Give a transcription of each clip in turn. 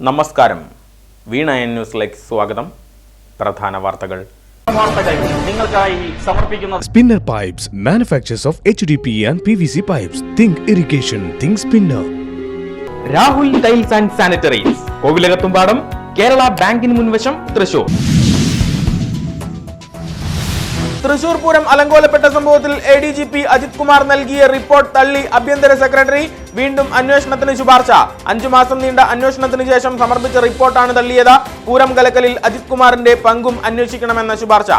നമസ്കാരം. വീണ ന്യൂസിലേക്ക് സ്വാഗതം. പ്രധാന വാർത്തകൾ നിങ്ങൾക്കായി സമർപ്പിക്കുന്നത് Spinner Pipes, manufacturers of HDPE and PVC pipes. Think irrigation, think Spinner. Rahul tiles and sanitaries, Kovilakathumpadam, Kerala ബാങ്കിന് മുൻവശം, തൃശൂർ. തൃശൂർ പൂരം അലങ്കോലപ്പെട്ട സംഭവത്തിൽ ADGP അജിത് കുമാർ നൽകിയ റിപ്പോർട്ട് തള്ളി ആഭ്യന്തര സെക്രട്ടറി. വീണ്ടും അന്വേഷണത്തിന് ശുപാർശ. 5 മാസം നീണ്ട അന്വേഷണത്തിന് ശേഷം സമർപ്പിച്ച റിപ്പോർട്ടാണ് തള്ളിയത്. പൂരം കലക്കലിൽ അജിത് കുമാറിന്റെ പങ്കും അന്വേഷിക്കണമെന്ന ശുപാർശ.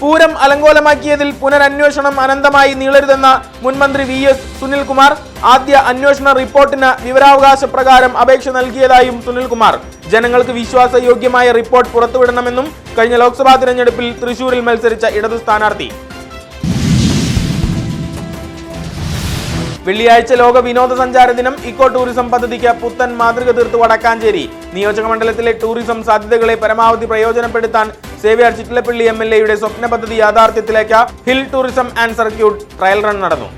പൂരം അലങ്കോലമാക്കിയതിൽ പുനരന്വേഷണം അനന്തമായി നീളരുതെന്ന മുൻമന്ത്രി VS സുനിൽകുമാർ. ആദ്യ അന്വേഷണ റിപ്പോർട്ടിന് വിവരാവകാശ പ്രകാരം അപേക്ഷ നൽകിയതായും സുനിൽകുമാർ. ജനങ്ങൾക്ക് വിശ്വാസയോഗ്യമായ റിപ്പോർട്ട് പുറത്തുവിടണമെന്നും കഴിഞ്ഞ ലോക്സഭാ തിരഞ്ഞെടുപ്പിൽ തൃശൂരിൽ മത്സരിച്ച ഇടതു സ്ഥാനാർത്ഥി. വെള്ളിയാഴ്ച ലോക വിനോദസഞ്ചാര ദിനം. ഇക്കോ ടൂറിസം പദ്ധതിക്ക് പുത്തൻ മാതൃക തീർത്ത് വടക്കാഞ്ചേരി. നിയോജക മണ്ഡലത്തിലെ ടൂറിസം സാധ്യതകളെ പരമാവധി പ്രയോജനപ്പെടുത്താൻ സേവ്യർ ചിറ്റിലപ്പള്ളി MLAയുടെ സ്വപ്ന പദ്ധതി യാഥാർത്ഥ്യത്തിലേക്ക്. Hill tourism and circuit trial run നടന്നു.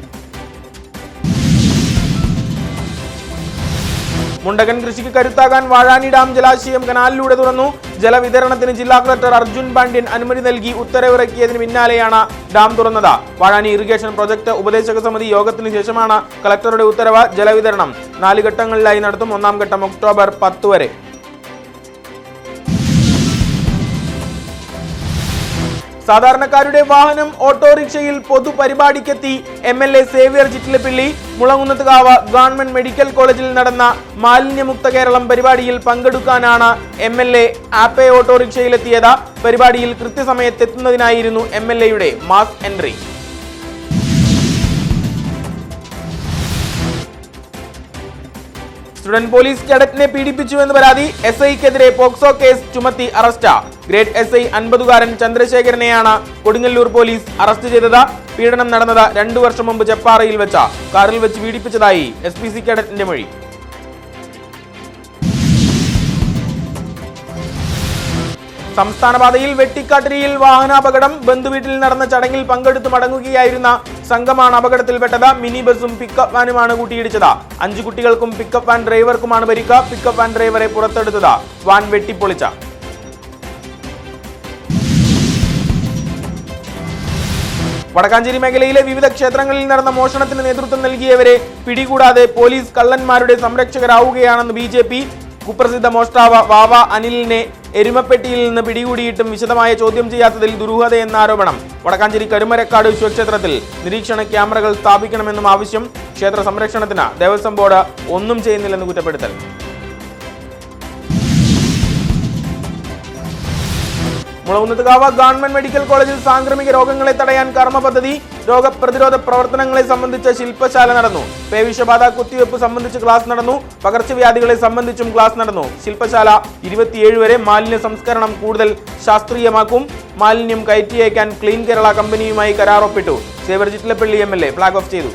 മുണ്ടകൻ കൃഷിക്ക് കരുത്താകാൻ വാഴാനി ഡാം ജലാശയം കനാലിലൂടെ തുറന്നു. ജലവിതരണത്തിന് ജില്ലാ കളക്ടർ അർജുൻ പാണ്ഡ്യൻ അനുമതി നൽകി ഉത്തരവിറക്കിയതിന് പിന്നാലെയാണ് ഡാം തുറന്നത്. വാഴാനി ഇറിഗേഷൻ പ്രൊജക്ട് ഉപദേശക സമിതി യോഗത്തിന് ശേഷമാണ് കളക്ടറുടെ ഉത്തരവ്. ജലവിതരണം 4 ഘട്ടങ്ങളിലായി നടത്തും. 1ാം ഘട്ടം ഒക്ടോബർ 10 വരെ. സാധാരണക്കാരുടെ വാഹനം ഓട്ടോറിക്ഷയിൽ പൊതുപരിപാടിക്കെത്തി MLA Xavier Chittilappally. Mulankunnathukavu government medical കോളേജിൽ നടന്ന മാലിന്യമുക്ത കേരളം പരിപാടിയിൽ പങ്കെടുക്കാനാണ് MLA ആപ്പെ ഓട്ടോറിക്ഷയിലെത്തിയത്. പരിപാടിയിൽ കൃത്യസമയത്തെത്തുന്നതിനായിരുന്നു MLAയുടെ മാസ് എൻട്രി. സ്റ്റുഡന്റ് പോലീസ് കേഡറ്റിനെ പീഡിപ്പിച്ചുവെന്ന് പരാതി. SIക്കെതിരെ പോക്സോ കേസ് ചുമത്തി അറസ്റ്റ്. ഗ്രേഡ് SI 50-കാരൻ ചന്ദ്രശേഖരനെയാണ് കൊടുങ്ങല്ലൂർ പോലീസ് അറസ്റ്റ് ചെയ്തത്. പീഡനം നടന്നത് 2 വർഷം മുമ്പ് ചെപ്പാറയിൽ വെച്ച കാറിൽ വെച്ച് പീഡിപ്പിച്ചതായി SPC കേഡറ്റിന്റെ മൊഴി. സംസ്ഥാനപാതയിൽ വെട്ടിക്കാട്ടിരിയിൽ വാഹനാപകടം. ബന്ധുവീട്ടിൽ നടന്ന ചടങ്ങിൽ പങ്കെടുത്ത് മടങ്ങുകയായിരുന്ന സംഘമാണ് അപകടത്തിൽപ്പെട്ടത്. മിനി ബസും പിക്കപ്പ് വാനുമാണ് കൂട്ടിയിടിച്ചത്. 5 കുട്ടികൾക്കും പിക്കപ്പ് വാൻ ഡ്രൈവർക്കുമാണ് പരിക്ക്. പിക്കപ്പ് വാൻ ഡ്രൈവറെ പുറത്തെടുത്തത്. വാൻ വെട്ടിപ്പൊളിച്ച. വടക്കാഞ്ചേരി മേഖലയിലെ വിവിധ ക്ഷേത്രങ്ങളിൽ നടന്ന മോഷണത്തിന് നേതൃത്വം നൽകിയവരെ പിടികൂടാതെ പോലീസ് കള്ളന്മാരുടെ സംരക്ഷകരാവുകയാണെന്ന് BJP. കുപ്രസിദ്ധ മോഷ്ടാവ് വാവ അനിലിനെ എരുമപ്പെട്ടിയിൽ നിന്ന് പിടികൂടിയിട്ടും വിശദമായ ചോദ്യം ചെയ്യാത്തതിൽ ദുരൂഹതയെന്ന ആരോപണം. വടക്കാഞ്ചേരി കരുമരക്കാട് ശിവക്ഷേത്രത്തിൽ നിരീക്ഷണ ക്യാമറകൾ സ്ഥാപിക്കണമെന്നും ആവശ്യം. ക്ഷേത്ര സംരക്ഷണത്തിന് ദേവസ്വം ബോർഡ് ഒന്നും ചെയ്യുന്നില്ലെന്ന് കുറ്റപ്പെടുത്തൽ. മുളകുന്നത്തുകാവ് ഗവൺമെന്റ് മെഡിക്കൽ കോളേജിൽ സാംക്രമിക രോഗങ്ങളെ തടയാൻ കർമ്മ പദ്ധതി. രോഗപ്രതിരോധ പ്രവർത്തനങ്ങളെ സംബന്ധിച്ച ശില്പശാല നടന്നു. പേവിഷബാധ കുത്തിവെപ്പ് സംബന്ധിച്ച് ക്ലാസ് നടന്നു. പകർച്ചവ്യാധികളെ സംബന്ധിച്ചും ക്ലാസ് നടന്നു. ശില്പശാല 27 വരെ. മാലിന്യ സംസ്കരണം കൂടുതൽ ശാസ്ത്രീയമാക്കും. മാലിന്യം കയറ്റി അയക്കാൻ ക്ലീൻ കേരള കമ്പനിയുമായി കരാർ ഒപ്പിട്ടു. Xavier Chittilappally MLA flag off ചെയ്തു.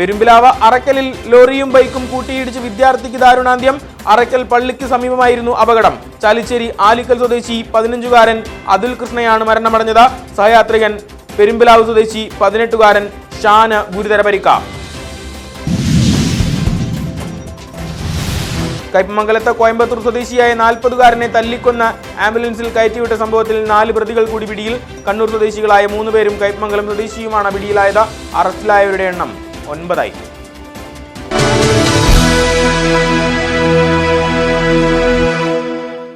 പെരുമ്പിലാവ് അറക്കലിൽ ലോറിയും ബൈക്കും കൂട്ടിയിടിച്ച് വിദ്യാർത്ഥിക്ക് ദാരുണാന്ത്യം. അറക്കൽ പള്ളിക്ക് സമീപമായിരുന്നു അപകടം. ചാലിശ്ശേരി ആലിക്കൽ സ്വദേശി 15-കാരൻ അതുൽ കൃഷ്ണയാണ് മരണമടഞ്ഞത്. സഹയാത്രികൻ പെരുമ്പിലാവ് സ്വദേശി 18-കാരൻ ഷാന് ഗുരുതര പരിക്ക. കയ്പമംഗലത്ത് കോയമ്പത്തൂർ സ്വദേശിയായ 40-കാരനെ തല്ലിക്കൊന്ന ആംബുലൻസിൽ കയറ്റിവിട്ട സംഭവത്തിൽ 4 പ്രതികൾ കൂടി പിടിയിൽ. കണ്ണൂർ സ്വദേശികളായ 3 പേരും കയ്പമംഗലം സ്വദേശിയുമാണ് പിടിയിലായത്. അറസ്റ്റിലായവരുടെ എണ്ണം 9.